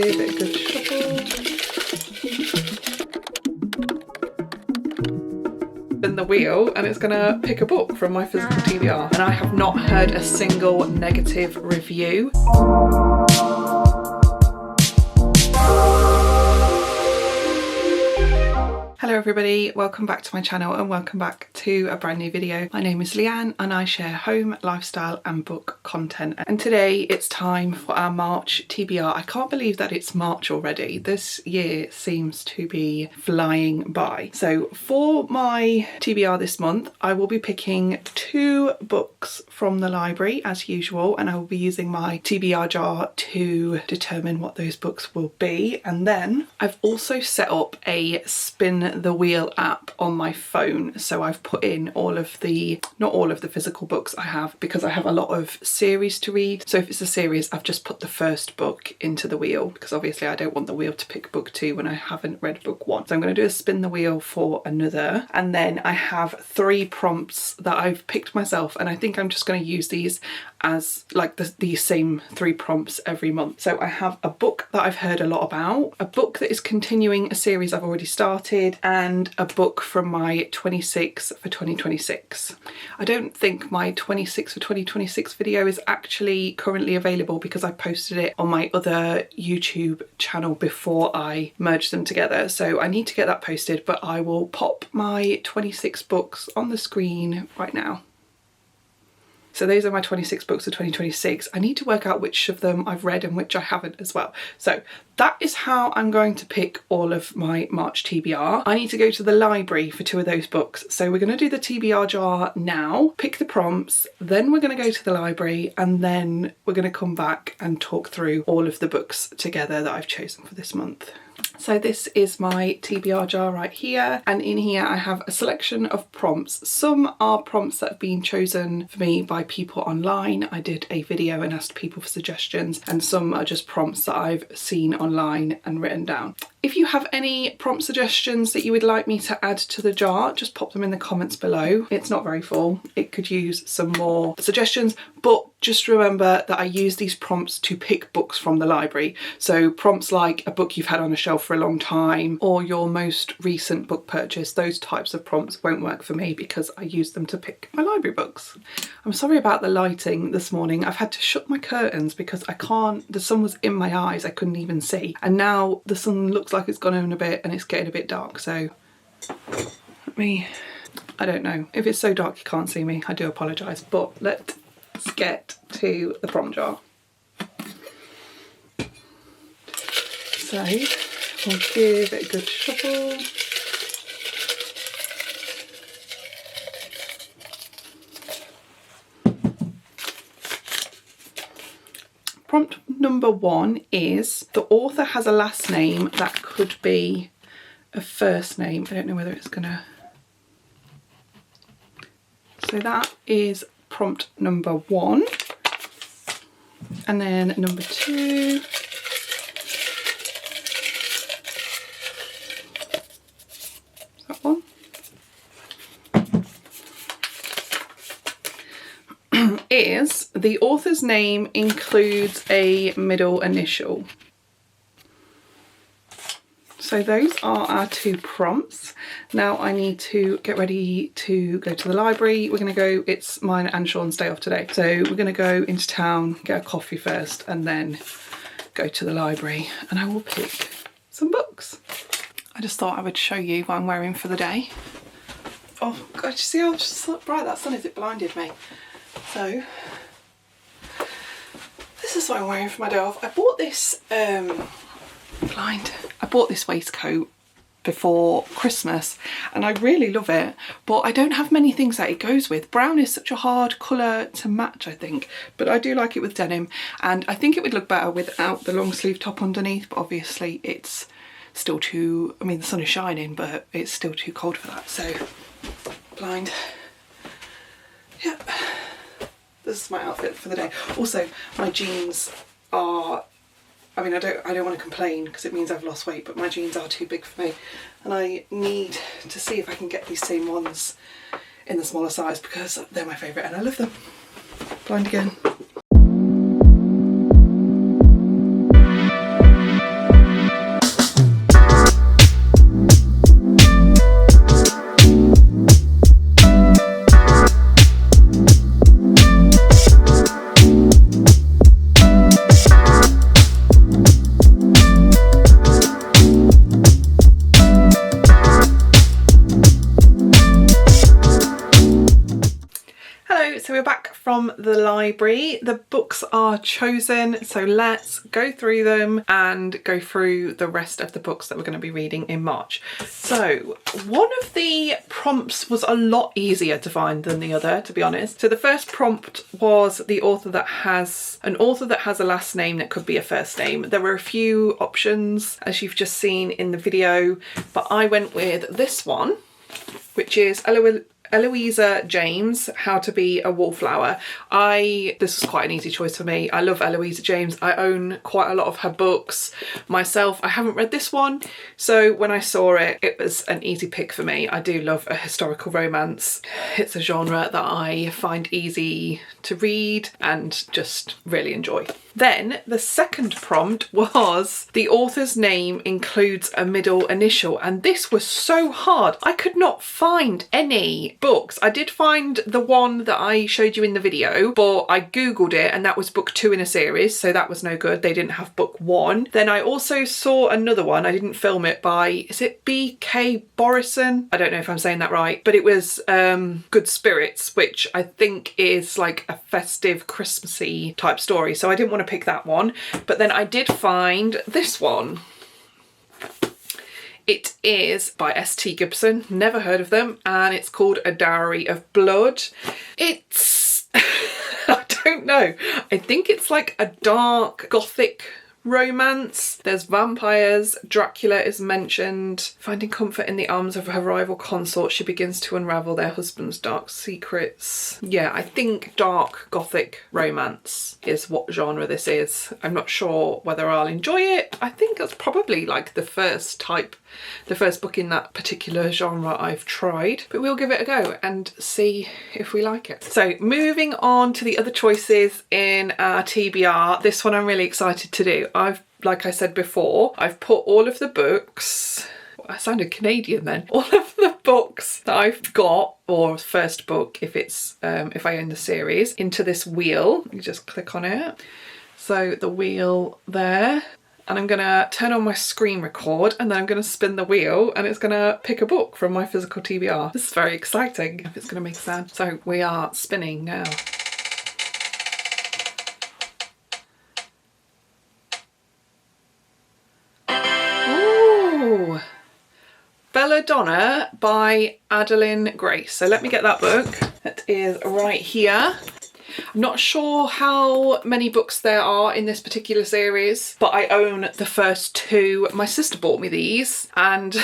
Give it a good shuffle. Spin the wheel and it's gonna pick a book from my physical TBR, and I have not heard a single negative review. Hello everybody, welcome back to my channel and welcome back to a brand new video. My name is Leanne and I share home, lifestyle and book content. And today it's time for our March TBR. I can't believe that it's March already. This year seems to be flying by. So for my TBR this month, I will be picking 2 books from the library as usual, and I will be using my TBR jar to determine what those books will be. And then I've also set up a spin the wheel app on my phone, so I've put in all of the, not all of the physical books I have, because I have a lot of series to read. So if it's a series, I've just put the first book into the wheel, because obviously I don't want the wheel to pick book 2 when I haven't read book 1. So I'm going to do a spin the wheel for another, and then I have 3 prompts that I've picked myself, and I think I'm just going to use these as like the same 3 prompts every month. So I have a book that I've heard a lot about, a book that is continuing a series I've already started, and a book from my 26 for 2026. I don't think my 26 for 2026 video is actually currently available because I posted it on my other YouTube channel before I merged them together. So I need to get that posted, but I will pop my 26 books on the screen right now. So those are my 26 books of 2026. I need to work out which of them I've read and which I haven't as well. So that is how I'm going to pick all of my March TBR. I need to go to the library for 2 of those books. So we're going to do the TBR jar now, pick the prompts, then we're going to go to the library, and then we're going to come back and talk through all of the books together that I've chosen for this month. So this is my TBR jar right here, and in here I have a selection of prompts. Some are prompts that have been chosen for me by people online. I did a video and asked people for suggestions, and some are just prompts that I've seen online and written down. If you have any prompt suggestions that you would like me to add to the jar, just pop them in the comments below. It's not very full. It could use some more suggestions, but just remember that I use these prompts to pick books from the library. So prompts like a book you've had on a shelf for a long time or your most recent book purchase, those types of prompts won't work for me because I use them to pick my library books. I'm sorry about the lighting this morning. I've had to shut my curtains because I can't, the sun was in my eyes, I couldn't even see. And now the sun looks like it's gone on a bit and it's getting a bit dark. So I don't know. If it's so dark you can't see me, I do apologise, but let's get to the prompt jar. So we'll give it a good shuffle. Prompt number 1 is the author has a last name that could be a first name. I don't know whether it's gonna... So that is prompt number 1. And then number 2. That one. Is the author's name includes a middle initial. So those are our 2 prompts. Now I need to get ready to go to the library. We're going to go, it's mine and Sean's day off today. So we're going to go into town, get a coffee first, and then go to the library, and I will pick some books. I just thought I would show you what I'm wearing for the day. Oh God, you see how bright that sun is? It blinded me. So this is what I'm wearing for my day off. I bought this I bought this waistcoat before Christmas and I really love it, but I don't have many things that it goes with. Brown is such a hard colour to match, I think, but I do like it with denim, and I think it would look better without the long sleeve top underneath, but obviously it's still too, I mean the sun is shining, but it's still too cold for that. So blind. Yep. This is my outfit for the day. Also, my jeans are, I mean, I don't want to complain because it means I've lost weight, but my jeans are too big for me, and I need to see if I can get these same ones in the smaller size because they're my favourite and I love them. Blind again. from the library. The books are chosen, so let's go through them and go through the rest of the books that we're going to be reading in March. So one of the prompts was a lot easier to find than the other, to be honest. So the first prompt was the author that has a last name that could be a first name. There were a few options, as you've just seen in the video, but I went with this one, which is Eloisa James, How to Be a Wallflower. This was quite an easy choice for me. I love Eloisa James. I own quite a lot of her books myself. I haven't read this one, so when I saw it, it was an easy pick for me. I do love a historical romance. It's a genre that I find easy to read and just really enjoy. Then the second prompt was the author's name includes a middle initial, and this was so hard. I could not find any books. I did find the one that I showed you in the video, but I googled it and that was book 2 in a series, so that was no good. They didn't have book 1. Then I also saw another one, I didn't film it, by, is it B.K. Borison? I don't know if I'm saying that right, but it was Good Spirits, which I think is like a festive Christmassy type story, so I didn't want to pick that one. But then I did find this one. It is by S.T. Gibson, never heard of them, and it's called A Dowry of Blood. It's I don't know, I think it's like a dark gothic romance. There's vampires, Dracula is mentioned. Finding comfort in the arms of her rival consort, she begins to unravel their husband's dark secrets. Yeah, I think dark gothic romance is what genre this is. I'm not sure whether I'll enjoy it. I think that's probably like the first book in that particular genre I've tried, but we'll give it a go and see if we like it. So moving on to the other choices in our TBR, this one I'm really excited to do. Like I said before, I've put all of the books, I sounded Canadian then, all of the books that I've got, or first book if it's if I own the series, into this wheel. You just click on it. So the wheel there, and I'm gonna turn on my screen record and then I'm gonna spin the wheel and it's gonna pick a book from my physical TBR. This is very exciting if it's gonna make a sound. So we are spinning now. Ooh, Belladonna by Adeline Grace. So let me get that book. That is right here. I'm not sure how many books there are in this particular series, but I own the first 2. My sister bought me these, and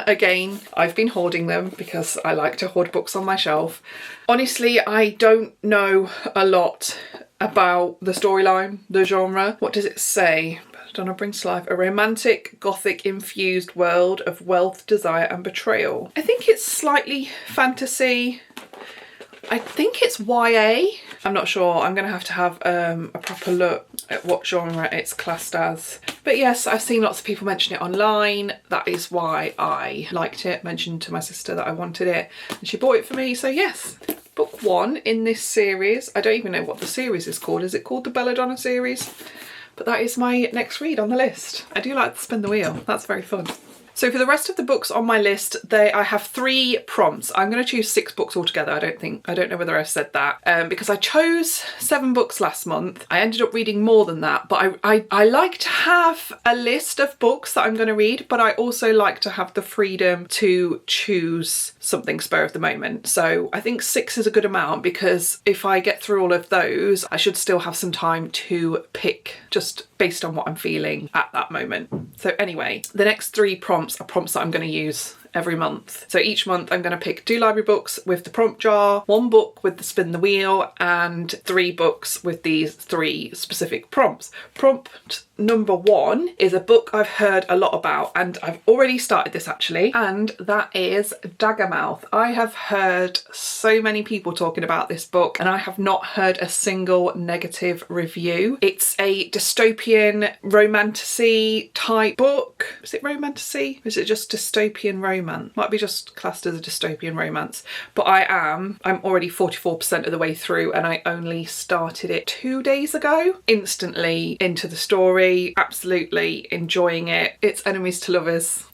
again, I've been hoarding them because I like to hoard books on my shelf. Honestly, I don't know a lot about the storyline, the genre. What does it say? Belladonna brings to life a romantic, gothic infused world of wealth, desire and betrayal. I think it's slightly fantasy. I think it's YA. I'm not sure. I'm going to have a proper look at what genre it's classed as. But yes, I've seen lots of people mention it online. That is why I liked it. Mentioned to my sister that I wanted it and she bought it for me. So yes, book 1 in this series. I don't even know what the series is called. Is it called the Belladonna series? But that is my next read on the list. I do like to spin the wheel. That's very fun. So for the rest of the books on my list, I have 3 prompts. I'm going to choose 6 books altogether. I don't know whether I've said that, because I chose 7 books last month. I ended up reading more than that, but I like to have a list of books that I'm going to read, but I also like to have the freedom to choose something spur of the moment. So I think 6 is a good amount, because if I get through all of those, I should still have some time to pick just based on what I'm feeling at that moment. So anyway, the next 3 prompts are prompts that I'm going to use every month. So each month I'm going to pick 2 library books with the prompt jar, 1 book with the spin the wheel, and 3 books with these 3 specific prompts. Prompt number 1 is a book I've heard a lot about, and I've already started this actually, and that is Daggermouth. I have heard so many people talking about this book and I have not heard a single negative review. It's a dystopian romantasy type book. Is it romantasy? Or is it just dystopian romance? Might be just classed as a dystopian romance, but I'm already 44% of the way through and I only started it 2 days ago. Instantly into the story, absolutely enjoying it. It's enemies to lovers.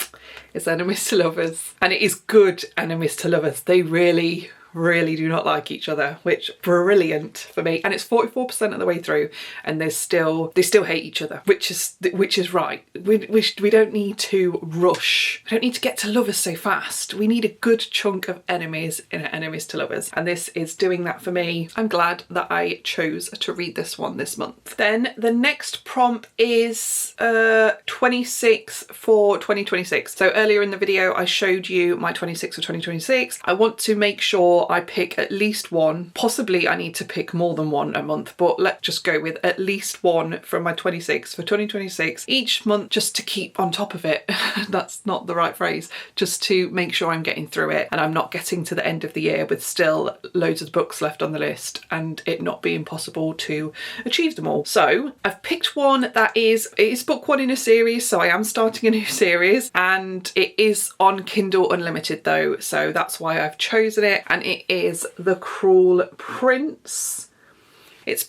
It's enemies to lovers, and it is good enemies to lovers. They really really do not like each other, which brilliant for me. And it's 44% of the way through, and they still hate each other, which is right. We don't need to rush. We don't need to get to lovers so fast. We need a good chunk of enemies in enemies to lovers, and this is doing that for me. I'm glad that I chose to read this one this month. Then the next prompt is 26 for 2026. So earlier in the video I showed you my 26 for 2026. I want to make sure I pick at least one. Possibly I need to pick more than one a month, but let's just go with at least one from my 26 for 2026 each month, just to keep on top of it. That's not the right phrase. Just to make sure I'm getting through it and I'm not getting to the end of the year with still loads of books left on the list and it not being possible to achieve them all. So I've picked one that it's book one in a series, so I am starting a new series, and it is on Kindle Unlimited though, so that's why I've chosen it, and it is The Cruel Prince. It's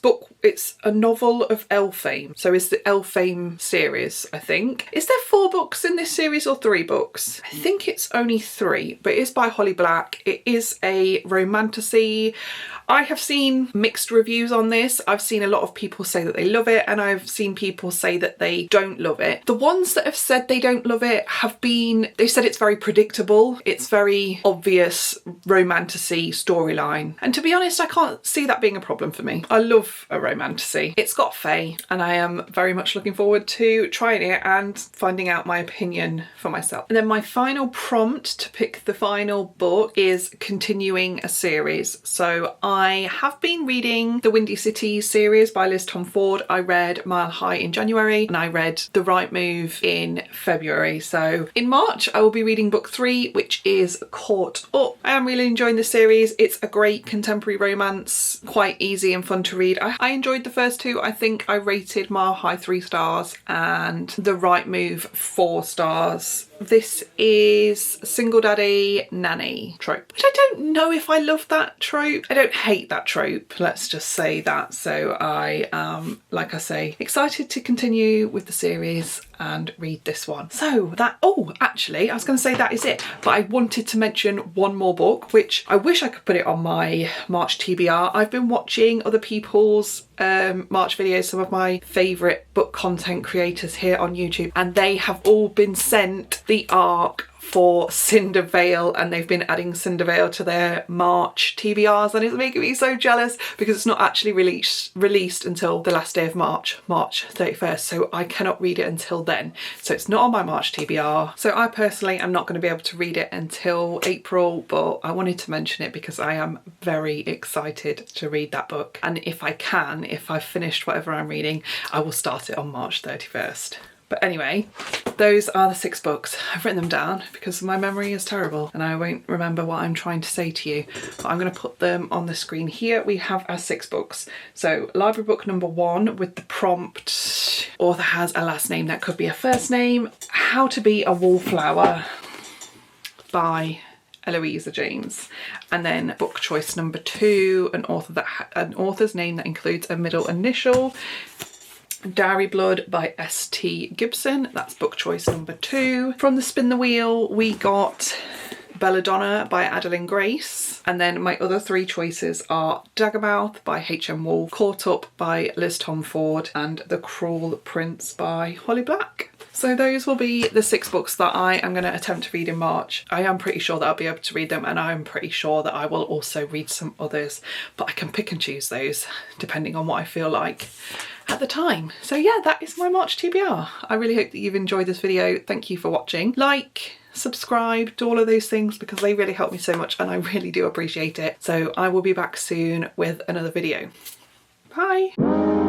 a novel of Elfame, so it's the Elfame series, I think. Is there 4 books in this series or 3 books? I think it's only 3, but it is by Holly Black. It is a romantasy. I have seen mixed reviews on this. I've seen a lot of people say that they love it, and I've seen people say that they don't love it. The ones that have said they don't love it they said it's very predictable. It's very obvious romantasy storyline. And to be honest, I can't see that being a problem for me. I love a romantasy. It's got fae, and I am very much looking forward to trying it and finding out my opinion for myself. And then my final prompt to pick the final book is continuing a series. So I have been reading the Windy City series by Liz Tom Ford. I read Mile High in January and I read The Right Move in February. So in March I will be reading book 3, which is Caught Up. I am really enjoying the series. It's a great contemporary romance, quite easy and fun to read. I enjoyed the first 2. I think I rated Mile High 3 stars and The Right Move 4 stars. This is single daddy nanny trope, which I don't know if I love that trope. I don't hate that trope, let's just say that. So I am, like I say, excited to continue with the series and read this one. So that, oh, actually, I was going to say that is it, but I wanted to mention one more book, which I wish I could put it on my March TBR. I've been watching other people's March videos, some of my favourite book content creators here on YouTube, and they have all been sent the arc for Cinder Vale, and they've been adding Cinder Vale to their March TBRs, and it's making me so jealous because it's not actually released until the last day of March 31st, so I cannot read it until then. So it's not on my March TBR. So I personally am not going to be able to read it until April, but I wanted to mention it because I am very excited to read that book, and if I've finished whatever I'm reading, I will start it on March 31st. But anyway, those are the 6 books. I've written them down because my memory is terrible and I won't remember what I'm trying to say to you. But I'm going to put them on the screen here. We have our 6 books. So library book number 1 with the prompt, author has a last name that could be a first name, How to Be a Wallflower by Eloisa James. And then book choice number 2, an author's name that includes a middle initial, Dairy Blood by S.T. Gibson. That's book choice number 2. From the Spin the Wheel we got Belladonna by Adeline Grace, and then my other 3 choices are Daggermouth by H.M. Wolfe, Caught Up by Liz Tom Ford, and The Cruel Prince by Holly Black. So those will be the 6 books that I am going to attempt to read in March. I am pretty sure that I'll be able to read them, and I'm pretty sure that I will also read some others, but I can pick and choose those depending on what I feel like at the time. So yeah, that is my March TBR. I really hope that you've enjoyed this video. Thank you for watching. Like, subscribe, do all of those things because they really help me so much and I really do appreciate it. So I will be back soon with another video. Bye.